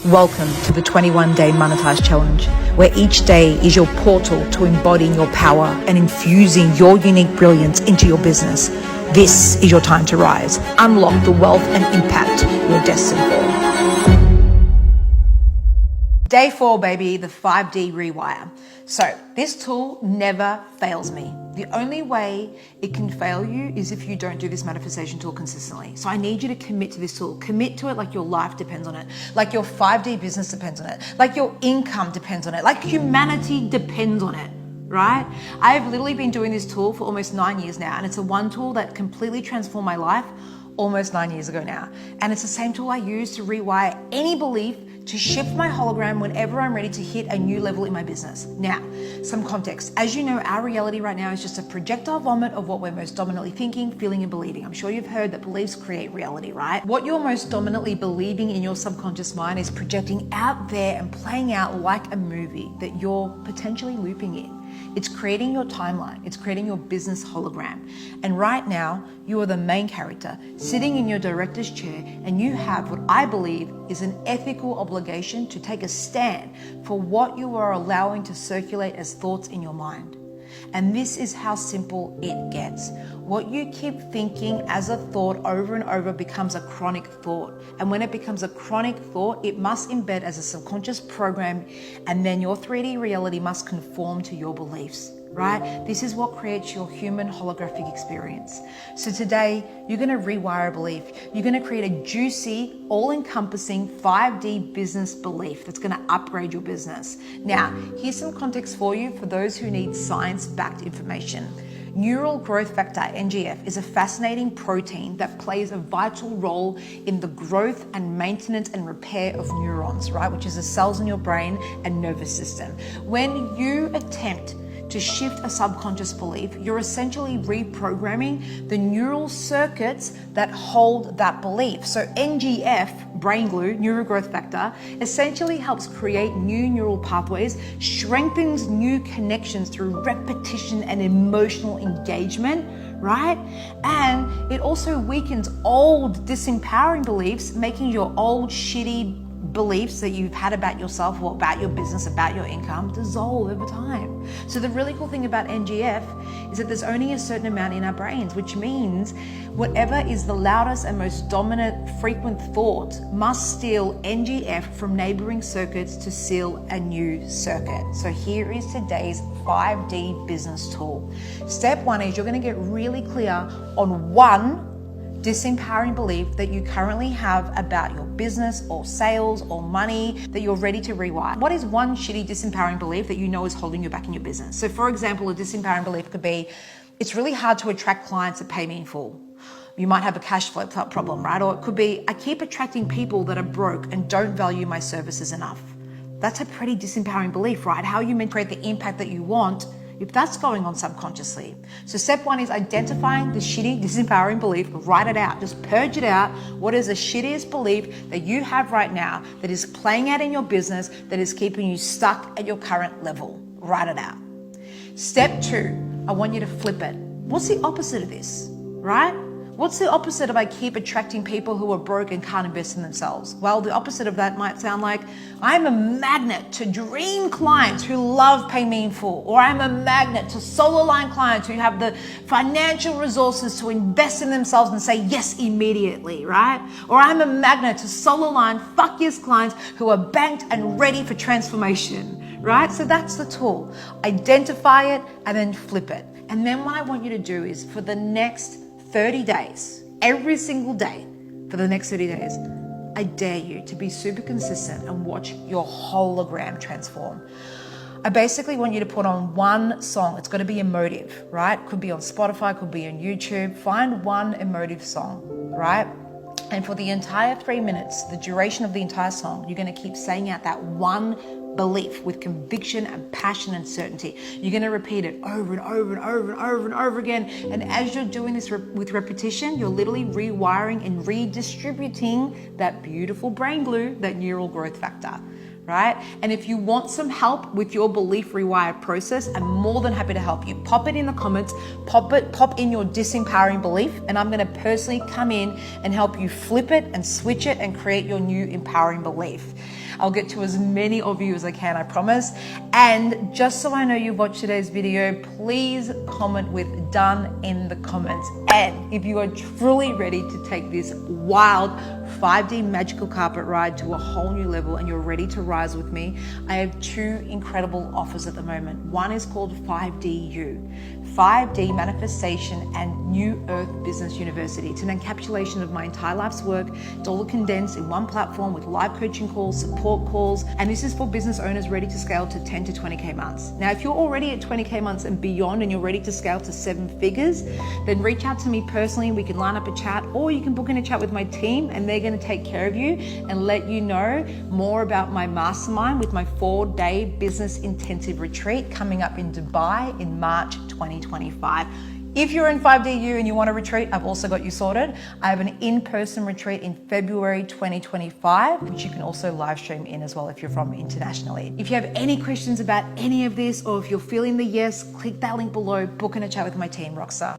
Welcome to the 21-day Monetize Challenge, where each day is your portal to embodying your power and infusing your unique brilliance into your business. This is your time to rise. Unlock the wealth and impact you're destined for. Day 4, baby, the 5D rewire. So this tool never fails me. The only way it can fail you is if you don't do this manifestation tool consistently. So I need you to commit to this tool. Commit to it like your life depends on it, like your 5D business depends on it, like your income depends on it, like humanity depends on it, right? I've literally been doing this tool for almost 9 years now, and it's one tool that completely transformed my life almost 9 years ago now. And it's the same tool I use to rewire any belief, to shift my hologram whenever I'm ready to hit a new level in my business. Now, some context. As you know, our reality right now is just a projectile vomit of what we're most dominantly thinking, feeling, and believing. I'm sure you've heard that beliefs create reality, right? What you're most dominantly believing in your subconscious mind is projecting out there and playing out like a movie that you're potentially looping in. It's creating your timeline. It's creating your business hologram. And right now, you are the main character sitting in your director's chair, and you have what I believe is an ethical obligation to take a stand for what you are allowing to circulate as thoughts in your mind. And this is how simple it gets. What you keep thinking as a thought over and over becomes a chronic thought. And when it becomes a chronic thought, it must embed as a subconscious program, and then your 3D reality must conform to your beliefs, right? This is what creates your human holographic experience. So today, you're gonna rewire a belief. You're gonna create a juicy, all-encompassing 5D business belief that's gonna upgrade your business. Now, here's some context for you for those who need science-backed information. Neural growth factor, NGF, is a fascinating protein that plays a vital role in the growth and maintenance and repair of neurons, right? Which is the cells in your brain and nervous system. When you attempt to shift a subconscious belief, you're essentially reprogramming the neural circuits that hold that belief. So NGF, brain glue, neural growth factor, essentially helps create new neural pathways, strengthens new connections through repetition and emotional engagement, right? And it also weakens old disempowering beliefs, making your old shitty beliefs that you've had about yourself or about your business, about your income, dissolve over time. So the really cool thing about NGF is that there's only a certain amount in our brains, which means whatever is the loudest and most dominant frequent thought must steal NGF from neighboring circuits to seal a new circuit. So here is today's 5D business tool. Step 1 is you're going to get really clear on one disempowering belief that you currently have about your business or sales or money that you're ready to rewire. What is one shitty disempowering belief that you know is holding you back in your business? So for example, a disempowering belief could be, it's really hard to attract clients that pay me in full. You might have a cash flow problem, right? Or it could be, I keep attracting people that are broke and don't value my services enough. That's a pretty disempowering belief, right? How are you meant to create the impact that you want if that's going on subconsciously? So step 1 is identifying the shitty, disempowering belief, write it out, just purge it out. What is the shittiest belief that you have right now that is playing out in your business, that is keeping you stuck at your current level? Write it out. Step 2, I want you to flip it. What's the opposite of this, right? What's the opposite of I keep attracting people who are broke and can't invest in themselves? Well, the opposite of that might sound like I'm a magnet to dream clients who love paying me in full, or I'm a magnet to soul aligned clients who have the financial resources to invest in themselves and say yes immediately, right? Or I'm a magnet to soul aligned fuck yes clients who are banked and ready for transformation, right? So that's the tool. Identify it and then flip it. And then what I want you to do is for the next 30 days, every single day for the next 30 days, I dare you to be super consistent and watch your hologram transform. I basically want you to put on one song. It's got to be emotive, right? Could be on Spotify, could be on YouTube. Find one emotive song, right? And for the entire 3 minutes, the duration of the entire song, you're going to keep saying out that one belief with conviction and passion and certainty. You're going to repeat it over and over and over and over and over again. And as you're doing this with repetition, you're literally rewiring and redistributing that beautiful brain glue, that neural growth factor, right? And if you want some help with your belief rewire process, I'm more than happy to help you. Pop it in the comments, pop in your disempowering belief, and I'm going to personally come in and help you flip it and switch it and create your new empowering belief. I'll get to as many of you as I can, I promise. And just so I know you've watched today's video, please comment with done in the comments. And if you are truly ready to take this wild 5D magical carpet ride to a whole new level and you're ready to rise with me, I have two incredible offers at the moment. One is called 5DU, 5D Manifestation and New Earth Business University. It's an encapsulation of my entire life's work. It's all condensed in one platform with live coaching calls, support calls, and this is for business owners ready to scale to 10 to 20K months. Now, if you're already at 20K months and beyond and you're ready to scale to 7 figures, then reach out to me personally. We can line up a chat, or you can book in a chat with my team and they're going to take care of you and let you know more about my mastermind with my 4-day business intensive retreat coming up in Dubai in March 2025. If you're in 5DU and you want a retreat, I've also got you sorted. I have an in-person retreat in February 2025, which you can also live stream in as well if you're from internationally. If you have any questions about any of this, or if you're feeling the yes, click that link below, book in a chat with my team, Rockstar.